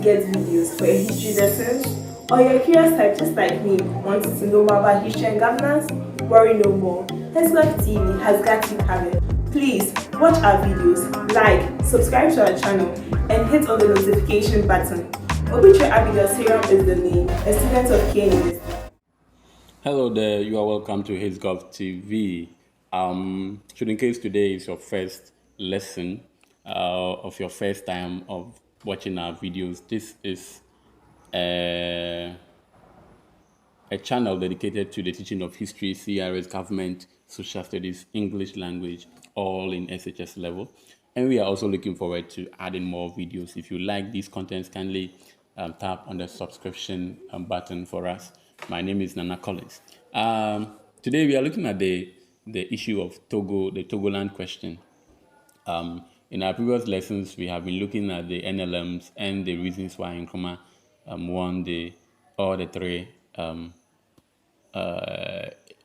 get videos for your history lessons? Or you're a curious type just like me, wanting to know more about history and governance? Worry no more. Heslife TV has got you covered. Please watch our videos, like, subscribe to our channel, and hit on the notification button. Obituary Abigail Serum is the name, a student of KNS. Hello there, you are welcome to HisGov TV. In case today is your first lesson of your first time of watching our videos, this is a channel dedicated to the teaching of history, CRS, government, social studies, English language, all in SHS level. And we are also looking forward to adding more videos. If you like these contents, kindly tap on the subscription button for us. My name is Nana Collins. Today we are looking at the issue of Togo, the Togoland question. In our previous lessons, we have been looking at the NLMs and the reasons why Nkrumah won all the three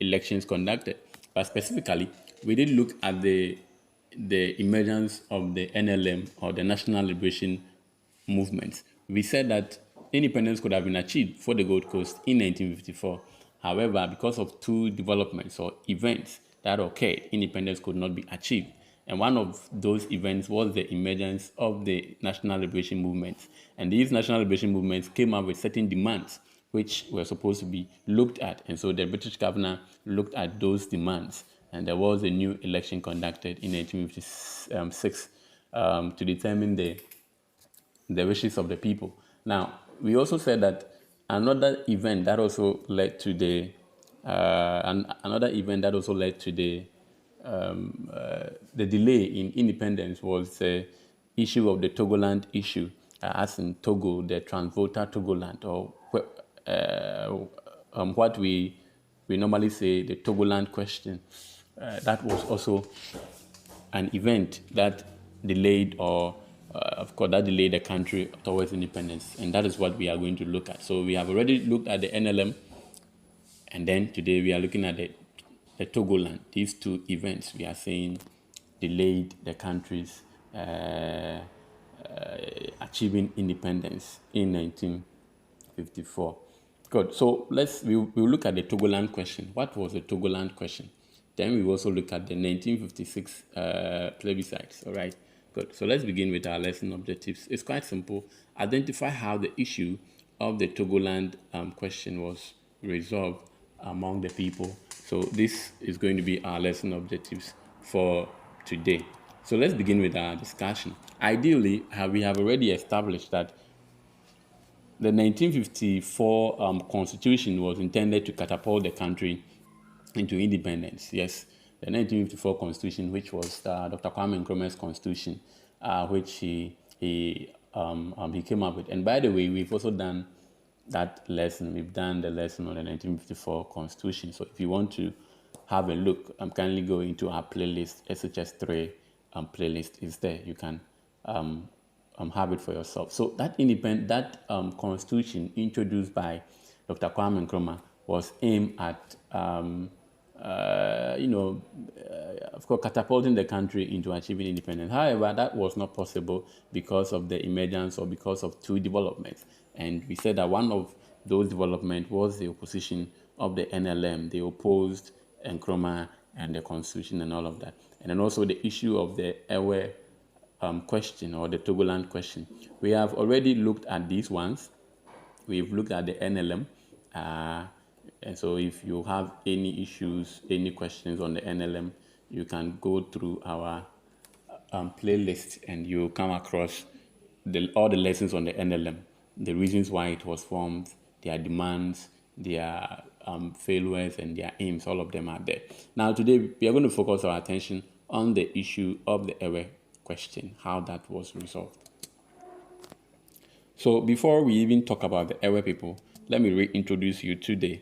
elections conducted. But specifically, we did look at the emergence of the NLM, or the National Liberation Movement. We said that independence could have been achieved for the Gold Coast in 1954. However, because of two developments or events that occurred, independence could not be achieved. And one of those events was the emergence of the National Liberation Movement. And these National Liberation Movements came up with certain demands which were supposed to be looked at. And so the British governor looked at those demands. And there was a new election conducted in 1956 to determine the wishes of the people. Now, we also said that another event that also led to the delay in independence was the issue of the Togoland issue, as in Togo, the Trans-Volta Togoland, or what we normally say the Togoland question. That was also an event that delayed the country towards independence, and that is what we are going to look at. So we have already looked at the NLM, and then today we are looking at the Togoland. These two events we are saying delayed the country's achieving independence in 1954. Good. So we'll look at the Togoland question. What was the Togoland question? Then we also look at the 1956 plebiscites. All right. Good. So let's begin with our lesson objectives. It's quite simple. Identify how the issue of the Togoland question was resolved among the people. So this is going to be our lesson objectives for today. So let's begin with our discussion. Ideally, we have already established that the 1954 Constitution was intended to catapult the country into independence. Yes, the 1954 Constitution, which was Dr. Kwame Nkrumah's Constitution, which he came up with. And by the way, we've also done that lesson. We've done the lesson on the 1954 Constitution. So if you want to have a look, kindly go into our playlist, SHS3 playlist is there. You can have it for yourself. So that Constitution introduced by Dr. Kwame Nkrumah was aimed at of course, catapulting the country into achieving independence. However, that was not possible because of the emergence or because of two developments. And we said that one of those developments was the opposition of the NLM. They opposed Nkrumah and the Constitution and all of that. And then also the issue of the Ewe question, or the Togoland question. We have already looked at these ones. We've looked at the NLM. And so if you have any issues, any questions on the NLM, you can go through our playlist and you'll come across all the lessons on the NLM, the reasons why it was formed, their demands, their failures, and their aims. All of them are there. Now today, we are going to focus our attention on the issue of the Ewe question, how that was resolved. So before we even talk about the Ewe people, let me reintroduce you to the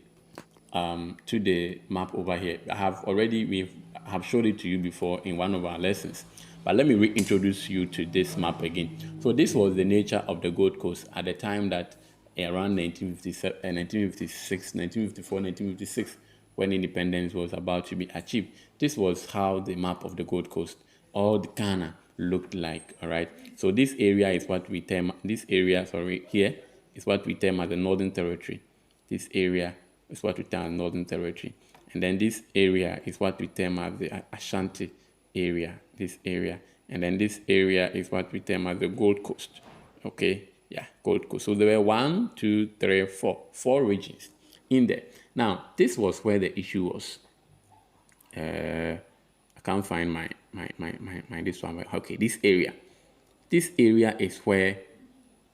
map over here. We have showed it to you before in one of our lessons, but let me reintroduce you to this map again. So this was the nature of the Gold Coast at the time that around 1956, 1954, 1956, when independence was about to be achieved. This was how the map of the Gold Coast, or the Ghana, looked like. All right. So this area is what we term here is what we term as the Northern Territory. This area is what we term as Northern Territory, and then this area is what we term as the Ashanti area. This area, and then this area is what we term as the Gold Coast. Okay, yeah, Gold Coast. So there were 4 regions in there. Now this was where the issue was. I can't find my this one. Okay, this area. This area is where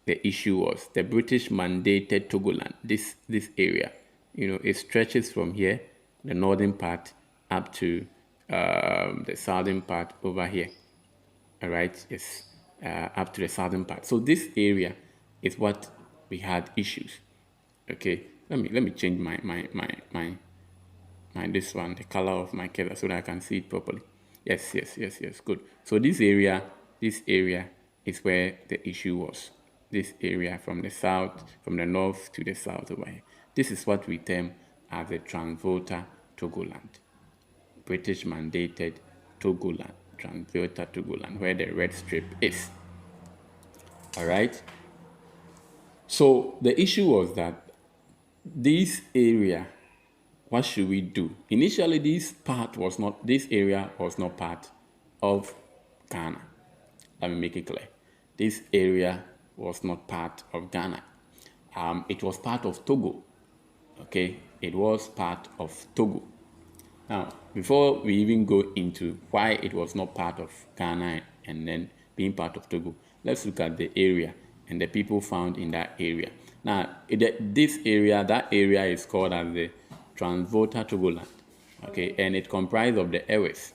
the issue was. The British mandated Togoland. This area, it stretches from here, the northern part, up to the southern part over here. All right, yes, up to the southern part. So this area is what we had issues. Okay, let me change my this one, the color of my color, so that I can see it properly. Yes, good. So this area is where the issue was. This area from the north to the south over here. This is what we term as the Trans-Volta Togoland. British mandated Togoland, Trans-Volta Togoland, where the red strip is. All right. So the issue was that this area, what should we do? Initially, this area was not part of Ghana. Let me make it clear. This area was not part of Ghana. It was part of Togo. Okay, it was part of Togo. Now, before we even go into why it was not part of Ghana and then being part of Togo, let's look at the area and the people found in that area. Now, that area is called as the Trans-Volta Togoland, okay, and it comprised of the Ewes,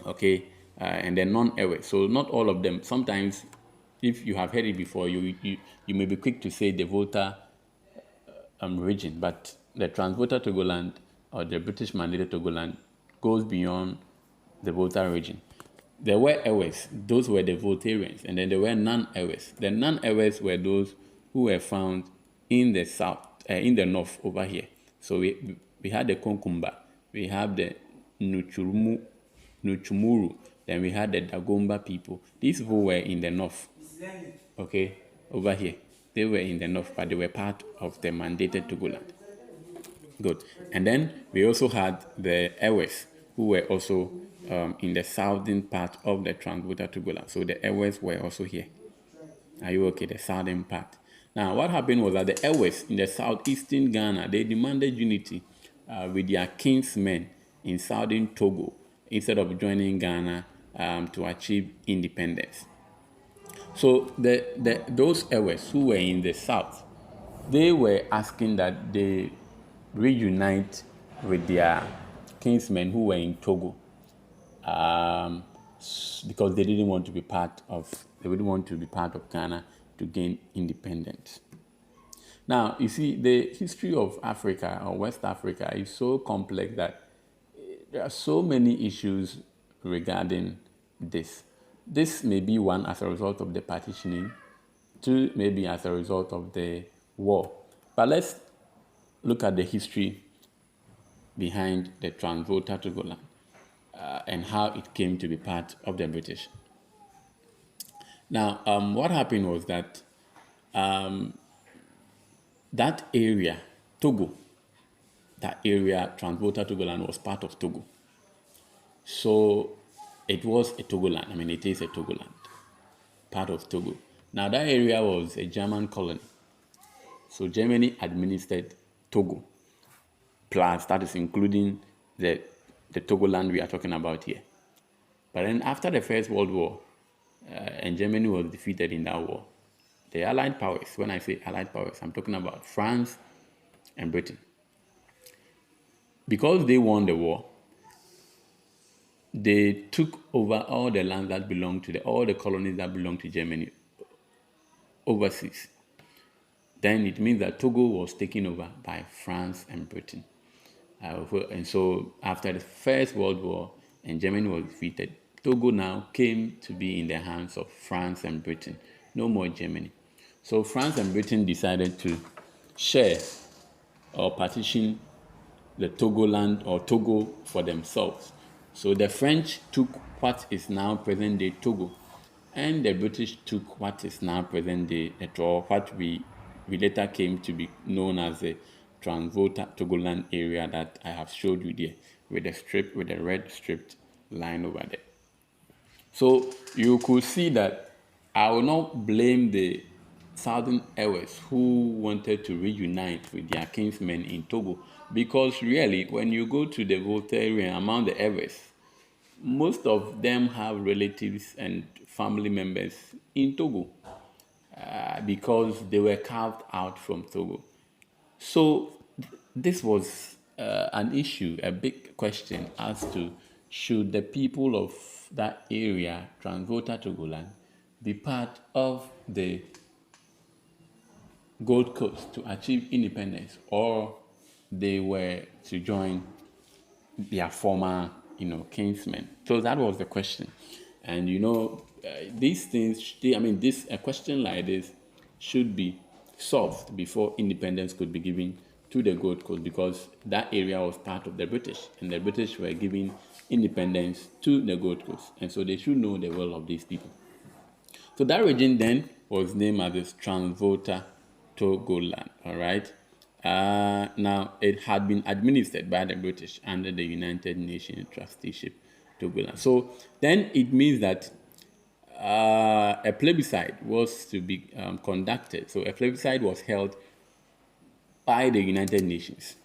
okay, and the non-Ewes. So not all of them. Sometimes, if you have heard it before, you may be quick to say the Volta region, but the Trans-Volta Togoland or the British mandated Togoland goes beyond the Volta region. There were Ewes, those were the Voltarians, and then there were non-Ewes. The non-Ewes were those who were found in the south, in the north over here. So we had the Konkumba, we have the Nuchumuru, then we had the Dagomba people. These people were in the north, okay, over here. They were in the north, but they were part of the mandated Togoland. Good. And then we also had the Ewes, who were also in the southern part of the Trans-Volta Togoland. So the Ewes were also here. Are you okay? The southern part. Now, what happened was that the Ewes in the southeastern Ghana, they demanded unity with their kinsmen in southern Togo instead of joining Ghana to achieve independence. So those Ewes who were in the south, they were asking that they reunite with their kinsmen who were in Togo because they didn't want to be part of Ghana to gain independence. Now, you see, the history of Africa or West Africa is so complex that there are so many issues regarding this. This may be one as a result of the partitioning, two maybe as a result of the war. But let's look at the history behind the Trans-Volta Togoland and how it came to be part of the British. Now, what happened was that that area, Togo, that area, Trans-Volta Togoland, was part of Togo. So it was a Togoland. I mean, it is a Togoland, part of Togo. Now, that area was a German colony. So Germany administered Togo, plus that is including the Togoland we are talking about here. But then after the First World War, and Germany was defeated in that war, the Allied powers, when I say Allied powers, I'm talking about France and Britain. Because they won the war, they took over all the land that belonged to all the colonies that belonged to Germany overseas. Then it means that Togo was taken over by France and Britain. And so after the First World War and Germany was defeated, Togo now came to be in the hands of France and Britain. No more Germany. So France and Britain decided to share or partition the Togoland or Togo for themselves. So the French took what is now present-day Togo, and the British took what is now present day, or what we later came to be known as the Trans-Volta Togoland area that I have showed you there, with a red striped line over there. So you could see that I will not blame the Southern Airways who wanted to reunite with their kinsmen in Togo, because really, when you go to the Volta area among the Airways, most of them have relatives and family members in Togo, because they were carved out from Togo. So this was an issue, a big question as to should the people of that area, Trans-Volta Togoland, be part of the Gold Coast to achieve independence, or they were to join their former, kinsmen. So that was the question. And these things, a question like this should be solved before independence could be given to the Gold Coast, because that area was part of the British, and the British were giving independence to the Gold Coast, and so they should know the will of these people. So that region then was named as Trans-Volta Togoland. All right. Now it had been administered by the British under the United Nations trusteeship Togoland. So then it means that a plebiscite was to be conducted. So a plebiscite was held by the United Nations.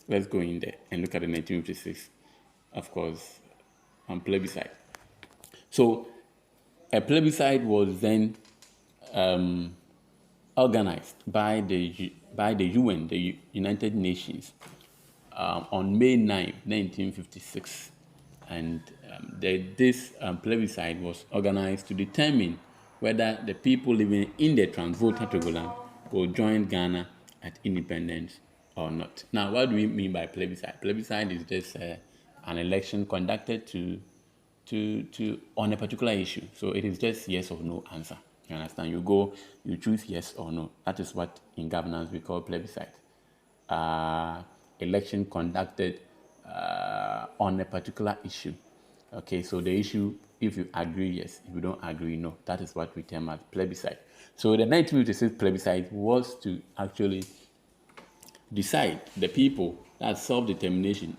Let's go in there and look at the 1956, of course, plebiscite. So a plebiscite was then organized by the UN, the United Nations, on May 9, 1956. And this plebiscite was organized to determine whether the people living in the Trans-Volta Togoland will join Ghana at independence or not. Now, what do we mean by plebiscite? Plebiscite is just an election conducted on a particular issue. So it is just yes or no answer. You understand? You choose yes or no. That is what in governance we call plebiscite. Election conducted on a particular issue. Okay, so the issue, if you agree, yes. If you don't agree, no. That is what we term as plebiscite. So the 1956 plebiscite was to actually decide the people, that's self-determination.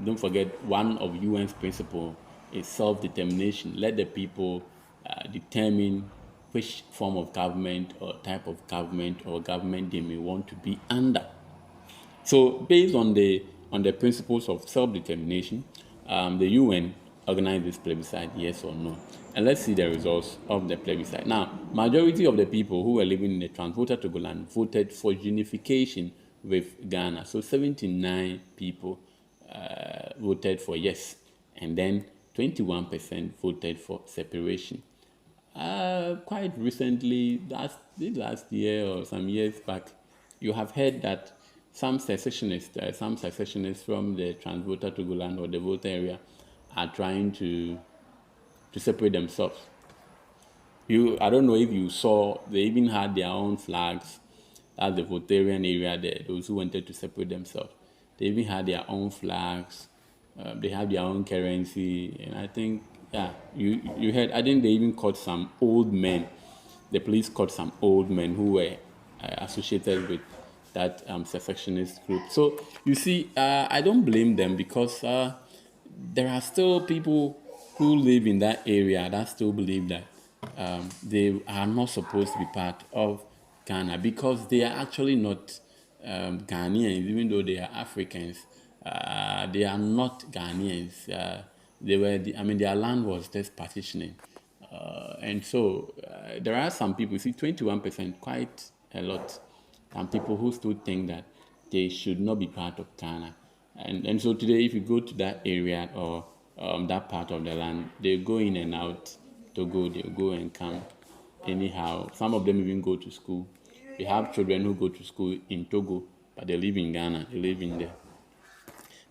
Don't forget, one of UN's principles is self-determination. Let the people determine which form of government or type of government or government they may want to be under. So based on the principles of self-determination, the UN organized this plebiscite, yes or no. And let's see the results of the plebiscite. Now, majority of the people who were living in the Trans-Volta Togoland voted for unification with Ghana. So 79 people voted for yes, and then 21% voted for separation. Quite recently, last year or some years back, you have heard that some secessionists from the Trans-Volta Togoland or the Volta area are trying to separate themselves. I don't know if you saw, they even had their own flags. That's the Voltarian area there, those who wanted to separate themselves. They even had their own flags. They have their own currency. And I think, you heard, I think they even caught some old men. The police caught some old men who were associated with that secessionist group. So, you see, I don't blame them, because there are still people who live in that area that still believe that they are not supposed to be part of Ghana, because they are actually not Ghanaians, even though they are Africans. They are not Ghanaians. Their land was just partitioning. And so there are some people, see 21%, quite a lot, and people who still think that they should not be part of Ghana. And so today, if you go to that area or that part of the land, they go in and out. Togo, they go and come anyhow. Some of them even go to school. We have children who go to school in Togo, but they live in Ghana. They live in there.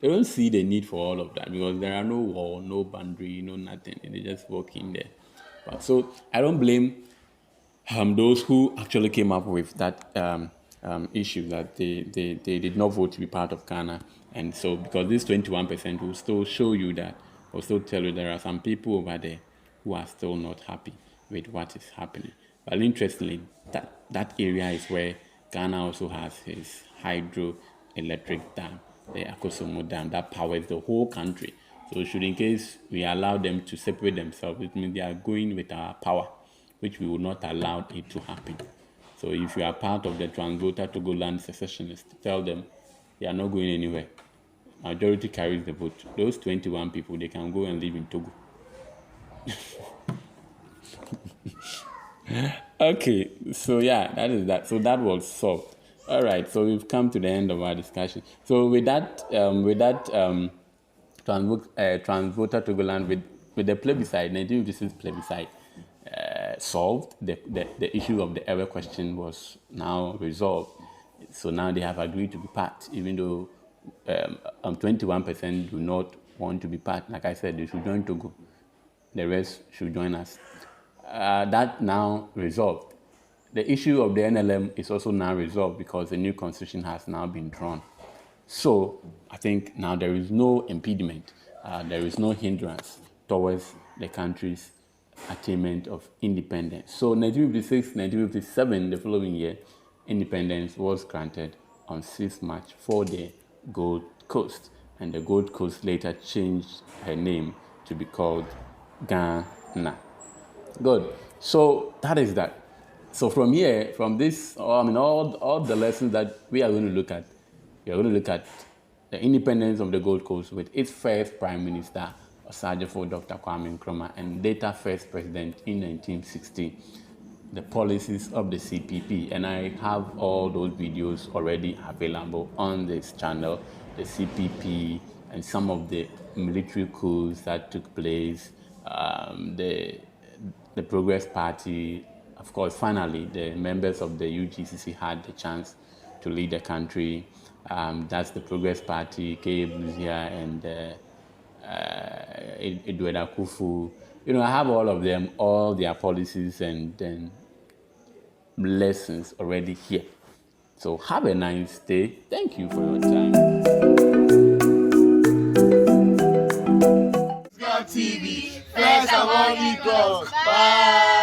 They don't see the need for all of that, because there are no wall, no boundary, no nothing. They just walk in there. So I don't blame those who actually came up with that issue, that they did not vote to be part of Ghana. And so, because this 21% will still show you that, will still tell you there are some people over there who are still not happy with what is happening. But interestingly, that area is where Ghana also has his hydroelectric dam, the Akosomo Dam, that powers the whole country. So should in case we allow them to separate themselves, it means they are going with our power, which we will not allow it to happen. So if you are part of the Trans-Volta Togoland secessionists, tell them they are not going anywhere. Majority carries the vote. Those 21 people, they can go and live in Togo. Okay, so yeah, that is that. So that was solved. All right, so we've come to the end of our discussion. So with that Trans-Volta Togoland, with the plebiscite, 1956 plebiscite solved, the issue of the error question was now resolved. So now they have agreed to be part, even though 21% do not want to be part. Like I said, they should join Togo. The rest should join us. That now resolved. The issue of the NLM is also now resolved because the new constitution has now been drawn. So I think now there is no impediment, there is no hindrance towards the country's attainment of independence. So 1956, 1957, the following year, independence was granted on 6th March for the Gold Coast. And the Gold Coast later changed her name to be called Ghana. Good. So that is that. So from here, from this, all the lessons that we are going to look at, we are going to look at the independence of the Gold Coast with its first Prime Minister, Osajifo Dr. Kwame Nkrumah, and later first president in 1960, the policies of the CPP. And I have all those videos already available on this channel, the CPP and some of the military coups that took place, the Progress Party. Of course, finally, the members of the UGCC had the chance to lead the country. That's the Progress Party, K. Buzia and Edward Akufu. You know, I have all of them, all their policies and then lessons already here. So have a nice day. Thank you for your time. TV, first of all, Bye.